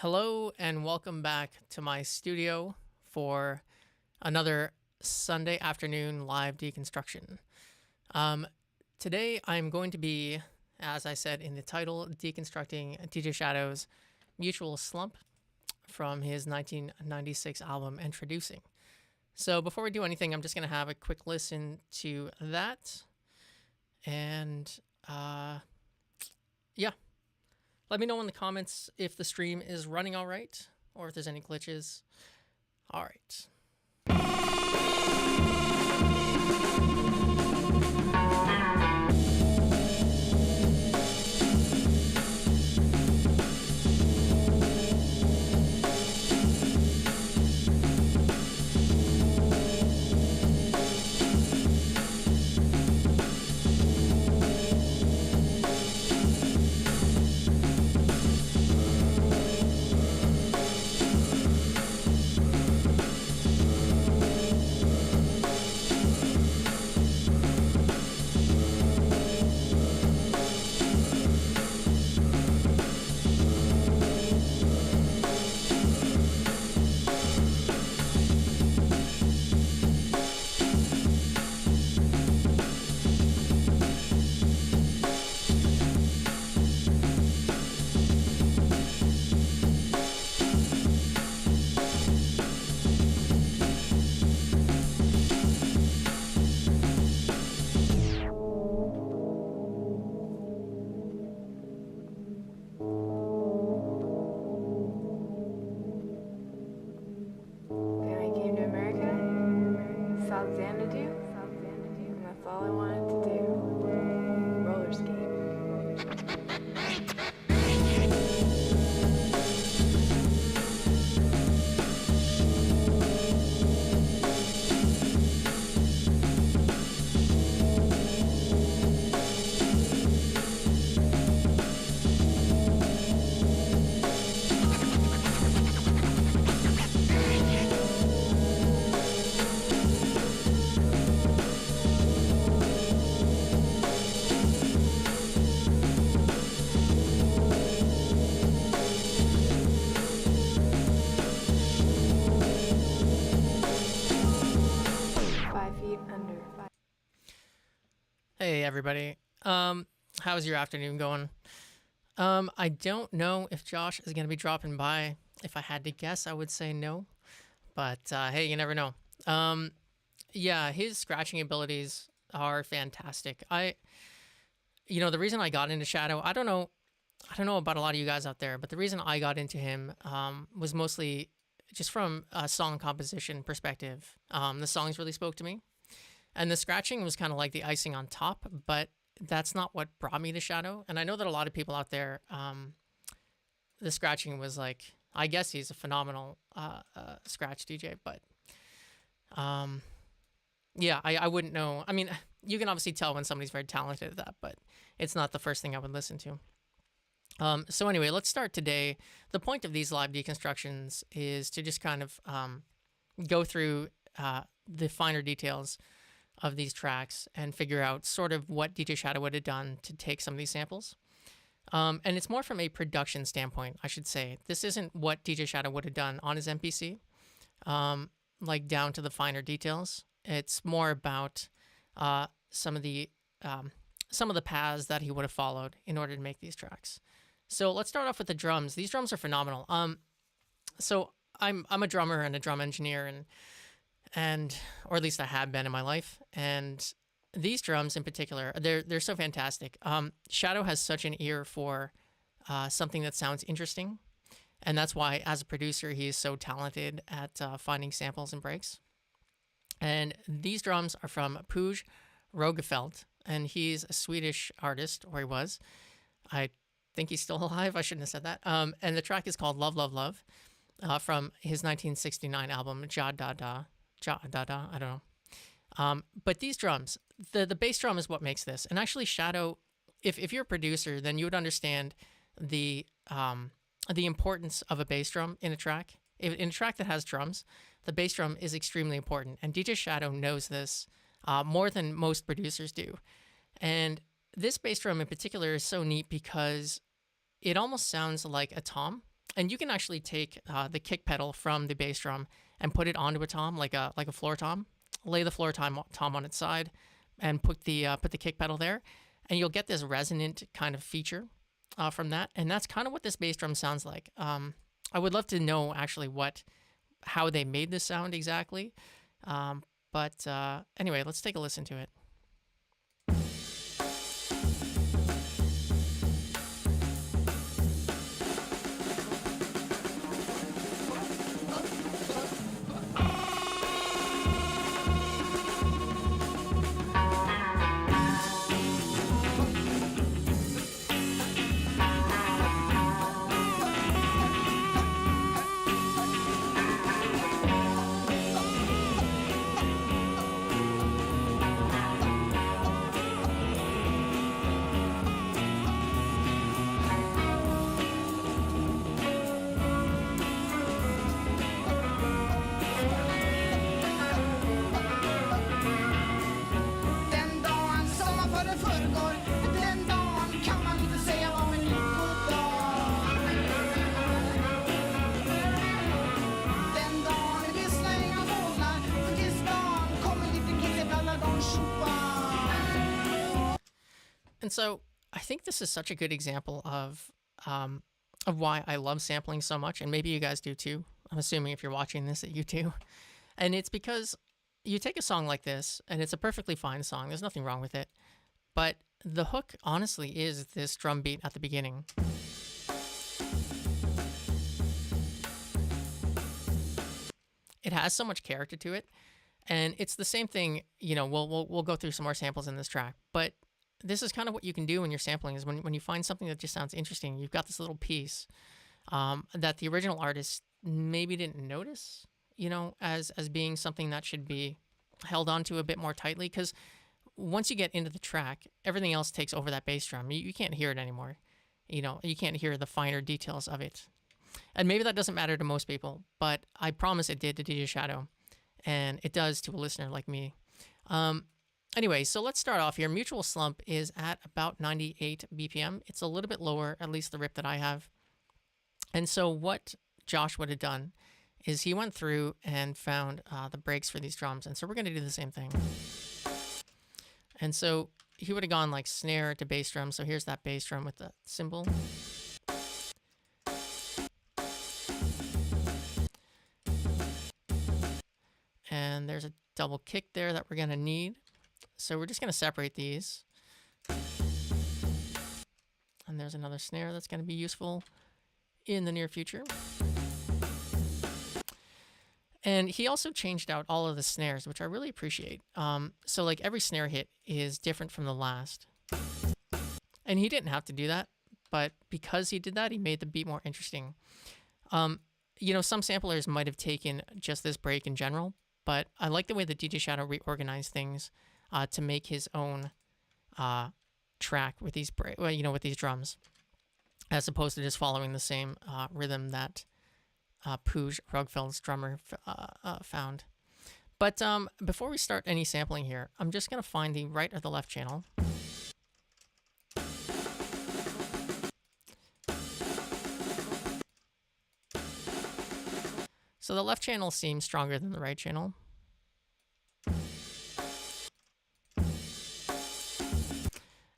Hello and welcome back to my studio for another Sunday afternoon live deconstruction. Today I'm going to be, as I said in the title, deconstructing DJ Shadow's Mutual Slump from his 1996 album Introducing. So before we do anything, I'm just going to have a quick listen to that. And yeah. Let me know in the comments if the stream is running all right or if there's any glitches. All right. Hey everybody. How's your afternoon going? I don't know if Josh is going to be dropping by. If I had to guess, I would say no. But hey, you never know. Yeah, his scratching abilities are fantastic. The reason I got into Shadow, I don't know about a lot of you guys out there, but the reason I got into him was mostly just from a song composition perspective. The songs really spoke to me. And the scratching was kind of like the icing on top, but that's not what brought me to Shadow. And I know that a lot of people out there, the scratching was like, I guess he's a phenomenal scratch DJ, but yeah, I wouldn't know. I mean, you can obviously tell when somebody's very talented at that, but it's not the first thing I would listen to. So anyway, let's start today. The point of these live deconstructions is to just kind of go through the finer details of these tracks and figure out sort of what DJ Shadow would have done to take some of these samples. And it's more from a production standpoint, I should say. This isn't what DJ Shadow would have done on his MPC, like down to the finer details. It's more about some of the paths that he would have followed in order to make these tracks. So let's start off with the drums. These drums are phenomenal. So I'm a drummer and a drum engineer, and or at least I have been in my life. And these drums in particular, they're so fantastic. Shadow has such an ear for something that sounds interesting, and that's why, as a producer, he is so talented at finding samples and breaks. And these drums are from Pooj Rogefelt, and he's a Swedish artist, or he was. I think he's still alive. I shouldn't have said that. And the track is called Love, Love, Love from his 1969 album, Ja Da Da. I don't know. But these drums, the bass drum is what makes this. And actually Shadow, if you're a producer, then you would understand the importance of a bass drum in a track. In a track that has drums, the bass drum is extremely important. And DJ Shadow knows this more than most producers do. And this bass drum in particular is so neat because it almost sounds like a tom. And you can actually take the kick pedal from the bass drum and put it onto a tom, like a floor tom. Lay the floor tom on its side, and put the kick pedal there, and you'll get this resonant kind of feature from that. And that's kind of what this bass drum sounds like. I would love to know actually how they made this sound exactly. But anyway, let's take a listen to it. And so I think this is such a good example of why I love sampling so much, and maybe you guys do too. I'm assuming if you're watching this that you do. And it's because you take a song like this, and it's a perfectly fine song. There's nothing wrong with it. But the hook, honestly, is this drum beat at the beginning. It has so much character to it, and it's the same thing. You know, we'll go through some more samples in this track, but this is kind of what you can do when you're sampling. Is when you find something that just sounds interesting, you've got this little piece that the original artist maybe didn't notice, you know, as being something that should be held onto a bit more tightly. Because once you get into the track, everything else takes over that bass drum. You can't hear it anymore. You know, you can't hear the finer details of it. And maybe that doesn't matter to most people, but I promise it did to DJ Shadow, and it does to a listener like me. Anyway, so let's start off here. Mutual Slump is at about 98 BPM. It's a little bit lower, at least the rip that I have. And so what Josh would have done is he went through and found the breaks for these drums. And so we're going to do the same thing. And so he would have gone like snare to bass drum. So here's that bass drum with the cymbal. And there's a double kick there that we're going to need. So we're just going to separate these. And there's another snare that's going to be useful in the near future. And he also changed out all of the snares, which I really appreciate. So like every snare hit is different from the last. And he didn't have to do that, but because he did that, he made the beat more interesting. You know, some samplers might have taken just this break in general, but I like the way that DJ Shadow reorganized things to make his own track with these with these drums, as opposed to just following the same rhythm that Pooj Rugfeld's drummer found. But before we start any sampling here, I'm just going to find the right or the left channel. So the left channel seems stronger than the right channel.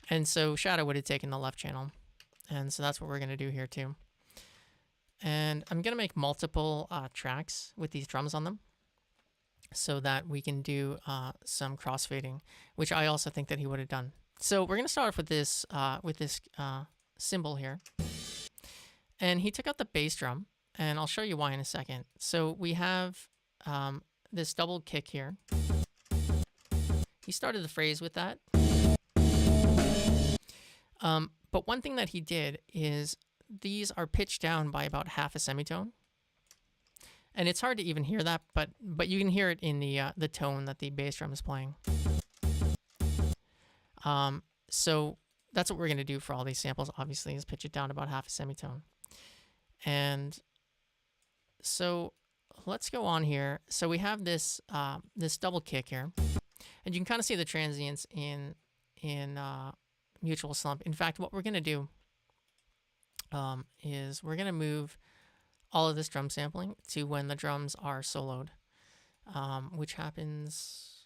And so Shadow would have taken the left channel. And so that's what we're going to do here too. And I'm going to make multiple tracks with these drums on them so that we can do some crossfading, which I also think that he would have done. So we're going to start off with this cymbal here. And he took out the bass drum, and I'll show you why in a second. So we have this double kick here. He started the phrase with that. But one thing that he did is these are pitched down by about half a semitone. And it's hard to even hear that, but you can hear it in the tone that the bass drum is playing. So that's what we're going to do for all these samples, obviously, is pitch it down about half a semitone. And so let's go on here. So we have this this double kick here. And you can kind of see the transients in Mutual Slump. In fact, what we're going to do is we're going to move all of this drum sampling to when the drums are soloed, which happens.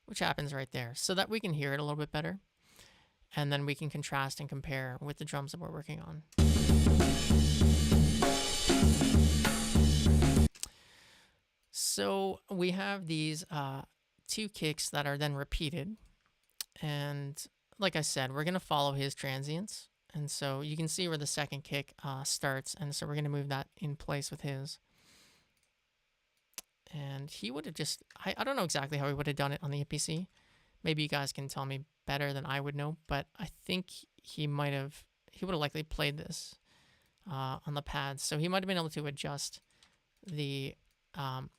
Which happens right there, so that we can hear it a little bit better. And then we can contrast and compare with the drums that we're working on. So we have these two kicks that are then repeated. And like I said, we're going to follow his transients. And so you can see where the second kick starts. And so we're going to move that in place with his. And he would have just, I don't know exactly how he would have done it on the APC. Maybe you guys can tell me better than I would know, but I think he would have likely played this on the pads. So he might have been able to adjust the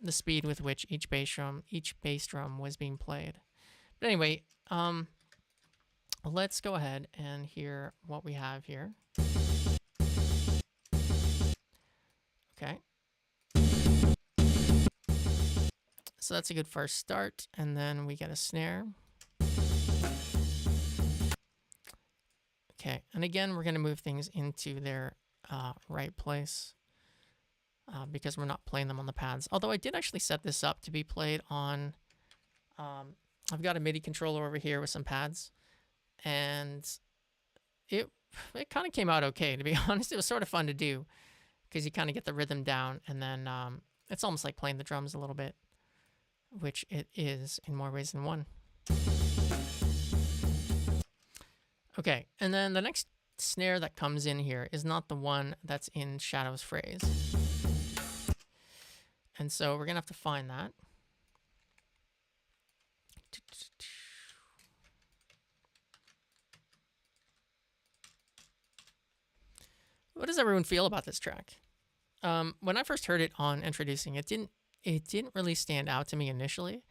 speed with which each bass drum was being played. But anyway, let's go ahead and hear what we have here. Okay. So that's a good first start, and then we get a snare. Okay, and again, we're going to move things into their right place because we're not playing them on the pads. Although I did actually set this up to be played on, I've got a MIDI controller over here with some pads, and it kind of came out okay, to be honest. It was sort of fun to do because you kind of get the rhythm down, and then it's almost like playing the drums a little bit, which it is in more ways than one. Okay, and then the next snare that comes in here is not the one that's in Shadow's phrase. And so we're going to have to find that. What does everyone feel about this track? When I first heard it on Introducing, it didn't really stand out to me initially,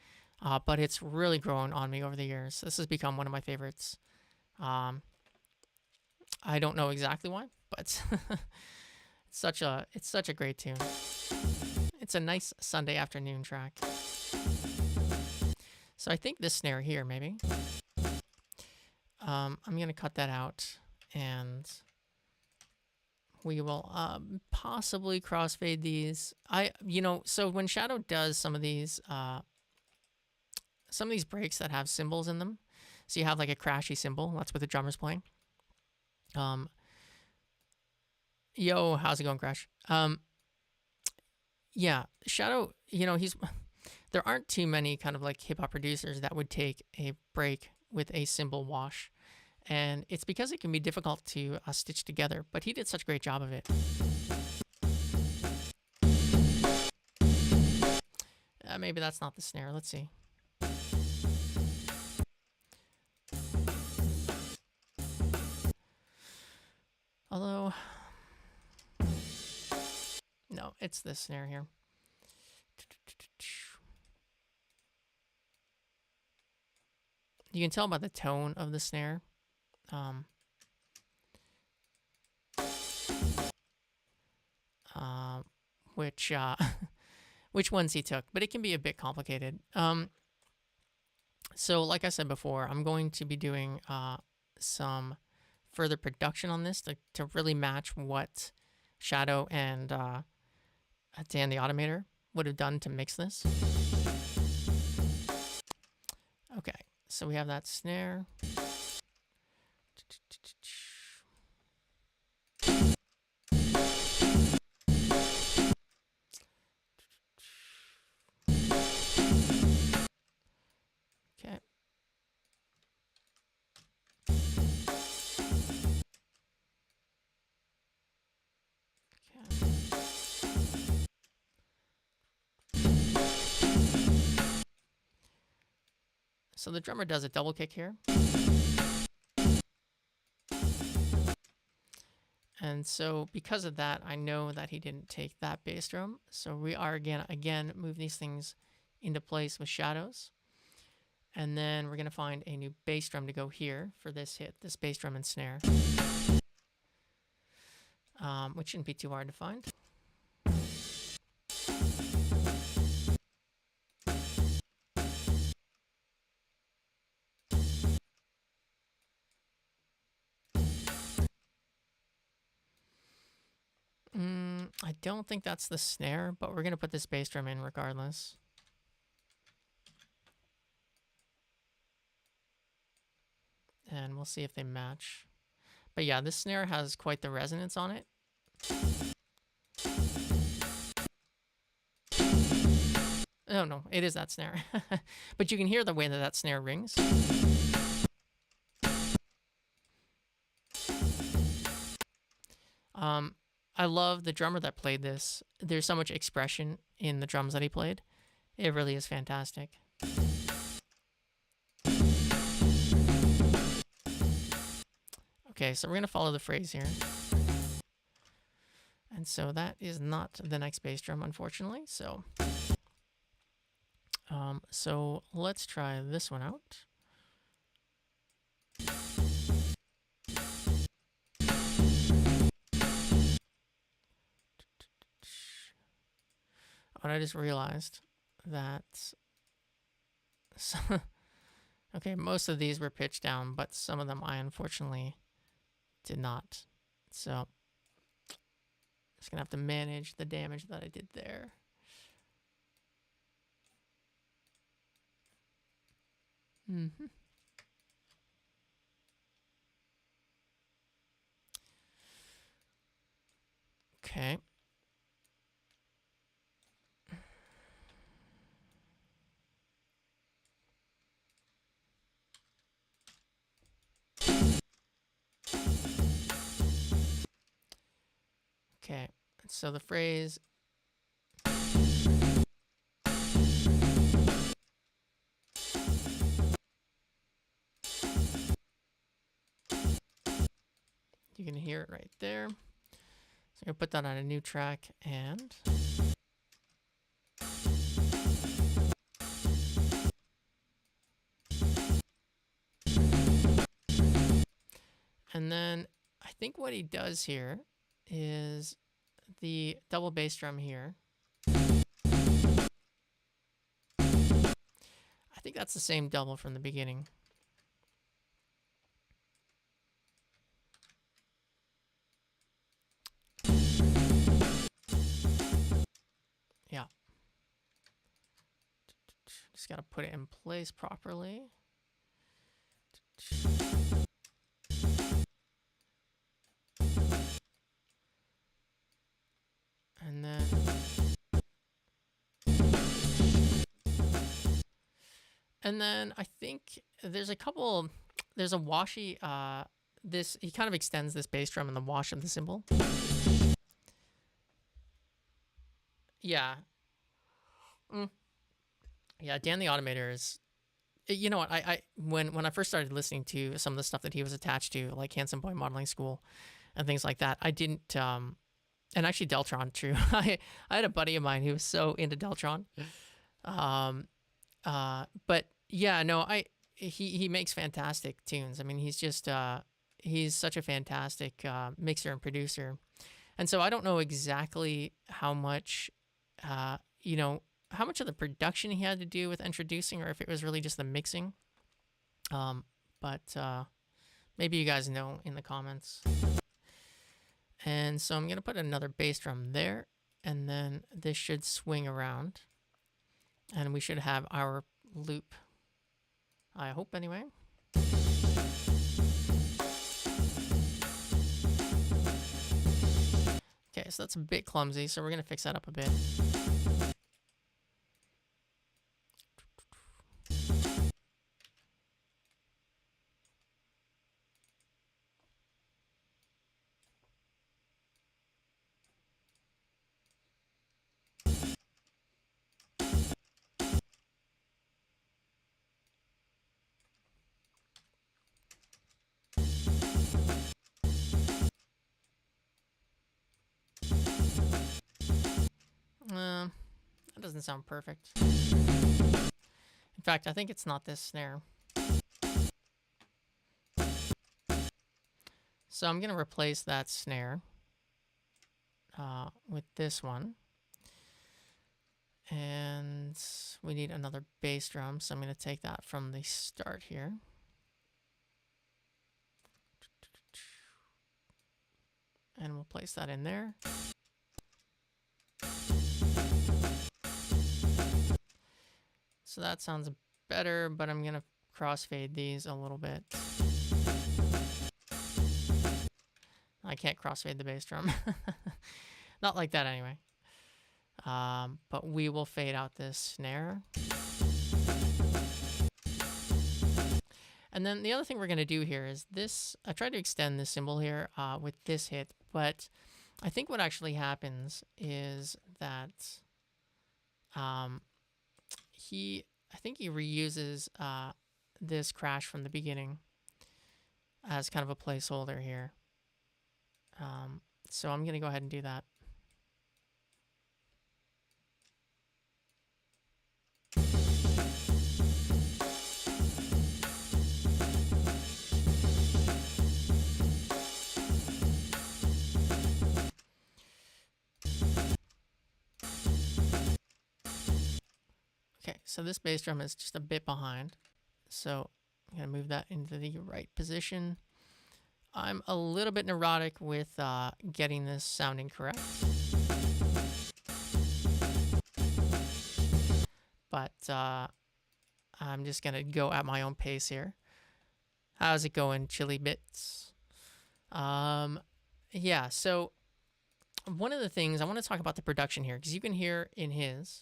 but it's really grown on me over the years. This has become one of my favorites. I don't know exactly why, but it's such a great tune. It's a nice Sunday afternoon track. So I think this snare here, maybe. I'm gonna cut that out, and we will possibly crossfade these. So when Shadow does some of these breaks that have cymbals in them, so you have like a crashy cymbal. That's what the drummer's playing. Yo, how's it going, Crash? Yeah, Shadow, there aren't too many kind of like hip hop producers that would take a break with a cymbal wash. And it's because it can be difficult to stitch together, but he did such a great job of it. Maybe that's not the snare. Let's see. Although, no, it's this snare here. You can tell by the tone of the snare. Which ones he took, but it can be a bit complicated. So like I said before, I'm going to be doing some further production on this to really match what Shadow and Dan the Automator would have done to mix this. Okay, so we have that snare. Okay. So the drummer does a double kick here. And so because of that, I know that he didn't take that bass drum. So we are again move these things into place with shadows. And then we're going to find a new bass drum to go here for this hit, this bass drum and snare. Which shouldn't be too hard to find. don't think that's the snare, but we're going to put this bass drum in regardless. And we'll see if they match. But yeah, this snare has quite the resonance on it. Oh no, it is that snare. But you can hear the way that that snare rings. I love the drummer that played this. There's so much expression in the drums that he played. It really is fantastic. Okay, so we're going to follow the phrase here. And so that is not the next bass drum, unfortunately. So let's try this one out. And I just realized that okay, most of these were pitched down, but some of them I unfortunately did not. So just gonna have to manage the damage that I did there. Okay. Okay, so the phrase you can hear it right there. So I'm gonna put that on a new track and then I think what he does here is the double bass drum here. I think that's the same double from the beginning. Yeah. Just got to put it in place properly. And then I think there's a couple, there's a washy, he kind of extends this bass drum in the wash of the cymbal. Yeah. Yeah, Dan the Automator is, you know what, when I first started listening to some of the stuff that he was attached to, like Handsome Boy Modeling School and things like that, I didn't, and actually Deltron, true. I had a buddy of mine who was so into Deltron. But yeah, no, he makes fantastic tunes. I mean, he's just, he's such a fantastic mixer and producer. And so I don't know exactly how much, you know, how much of the production he had to do with introducing, or if it was really just the mixing. But maybe you guys know in the comments. And so I'm going to put another bass drum there, and then this should swing around, and we should have our loop. I hope, anyway. Okay, so that's a bit clumsy, so we're going to fix that up a bit. That doesn't sound perfect. In fact, I think it's not this snare. So I'm going to replace that snare with this one. And we need another bass drum, so I'm going to take that from the start here. And we'll place that in there. So that sounds better, but I'm going to crossfade these a little bit. I can't crossfade the bass drum. Not like that anyway. But we will fade out this snare. And then the other thing we're going to do here is this. I tried to extend this cymbal here with this hit, but I think what actually happens is that I think he reuses this crash from the beginning as kind of a placeholder here. So I'm going to go ahead and do that. Okay, so this bass drum is just a bit behind. So I'm going to move that into the right position. I'm a little bit neurotic with getting this sounding correct. But I'm just going to go at my own pace here. How's it going, Chili Bits? Yeah, so one of the things I want to talk about the production here, because you can hear in his.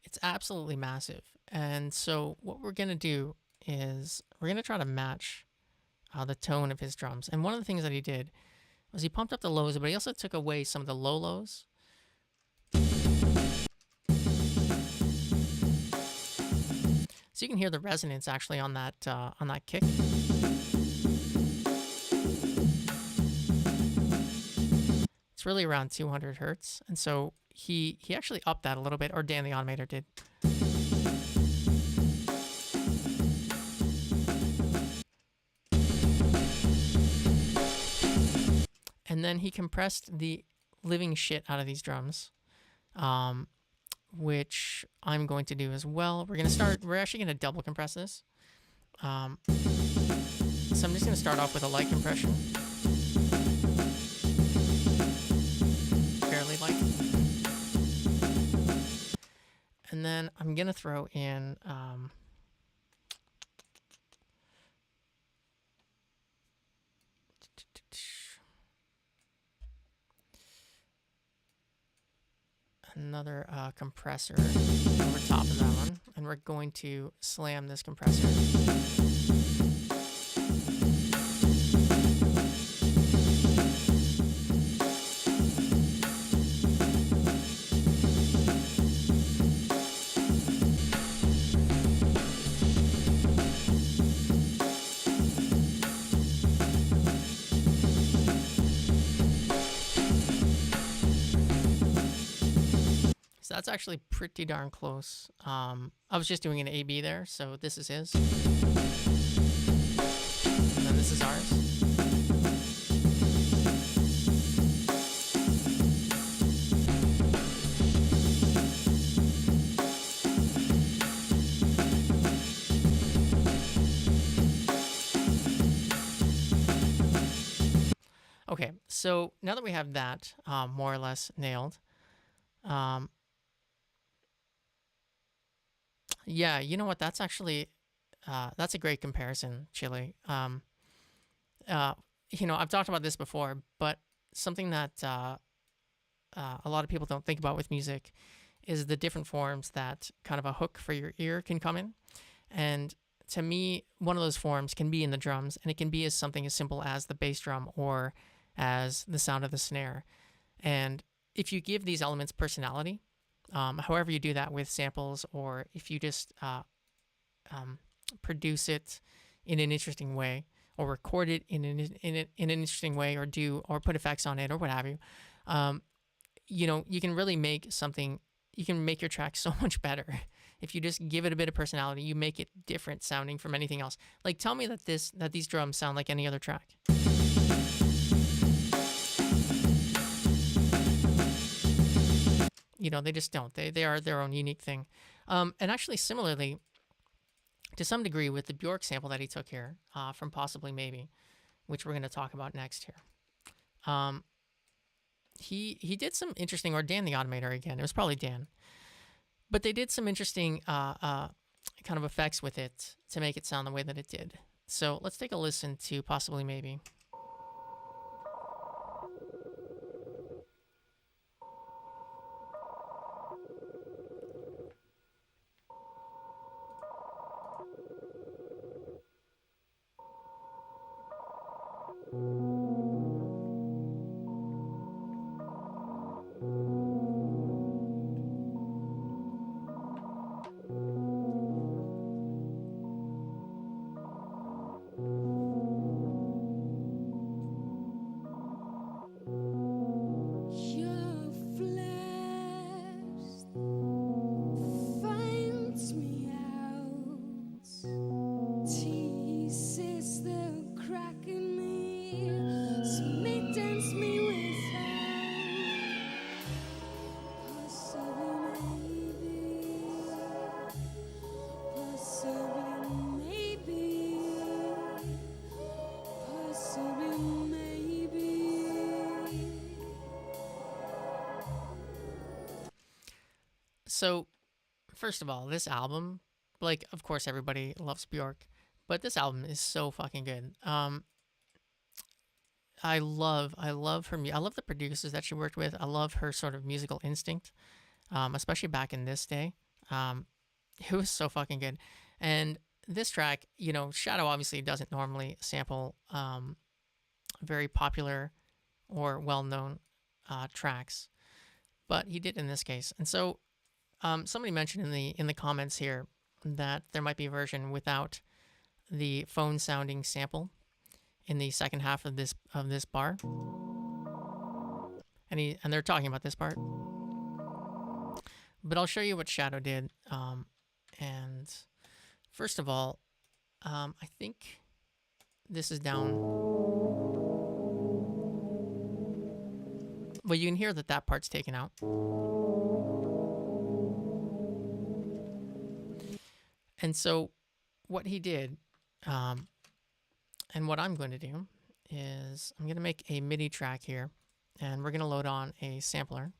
It's absolutely massive. And so what we're going to do is we're going to try to match the tone of his drums. And one of the things that he did was he pumped up the lows, but he also took away some of the low lows. So you can hear the resonance actually on that kick. It's really around 200 hertz. And so he actually upped that a little bit, or Dan the Automator did. And then he compressed the living shit out of these drums, which I'm going to do as well. We're actually going to double compress this. So I'm just going to start off with a light compression. Fairly light. And then I'm going to throw in another compressor over top of that one, and we're going to slam this compressor. That's actually pretty darn close. I was just doing an A-B there, so this is his. And then this is ours. Okay, so now that we have that more or less nailed, yeah, you know what? That's actually, that's a great comparison, Chili. You know, I've talked about this before, but something that a lot of people don't think about with music is the different forms that kind of a hook for your ear can come in. And to me, one of those forms can be in the drums, and it can be as something as simple as the bass drum or as the sound of the snare. And if you give these elements personality, however you do that with samples, or if you just produce it in an interesting way, or record it in an interesting way, or put effects on it, or what have you, you know, you can really make something. You can make your track so much better if you just give it a bit of personality. You make it different sounding from anything else. Like, tell me that these drums sound like any other track. You know, they just don't. They are their own unique thing. And actually, similarly, to some degree, with the Bjork sample that he took here from Possibly Maybe, which we're going to talk about next here. he did some interesting, or Dan the Automator again. It was probably Dan, but they did some interesting kind of effects with it to make it sound the way that it did. So let's take a listen to Possibly Maybe. So, first of all, this album, like, of course, everybody loves Bjork, but this album is so fucking good. I love her. I love the producers that she worked with. I love her sort of musical instinct, especially back in this day. It was so fucking good. And this track, Shadow obviously doesn't normally sample very popular or well-known tracks, but he did in this case. And so somebody mentioned in the comments here that there might be a version without the phone sounding sample in the second half of this bar, and they're talking about this part. But I'll show you what Shadow did. And first of all, I think this is down. Well, you can hear that part's taken out. And so what he did, and what I'm going to do, is I'm going to make a MIDI track here, and we're going to load on a sampler.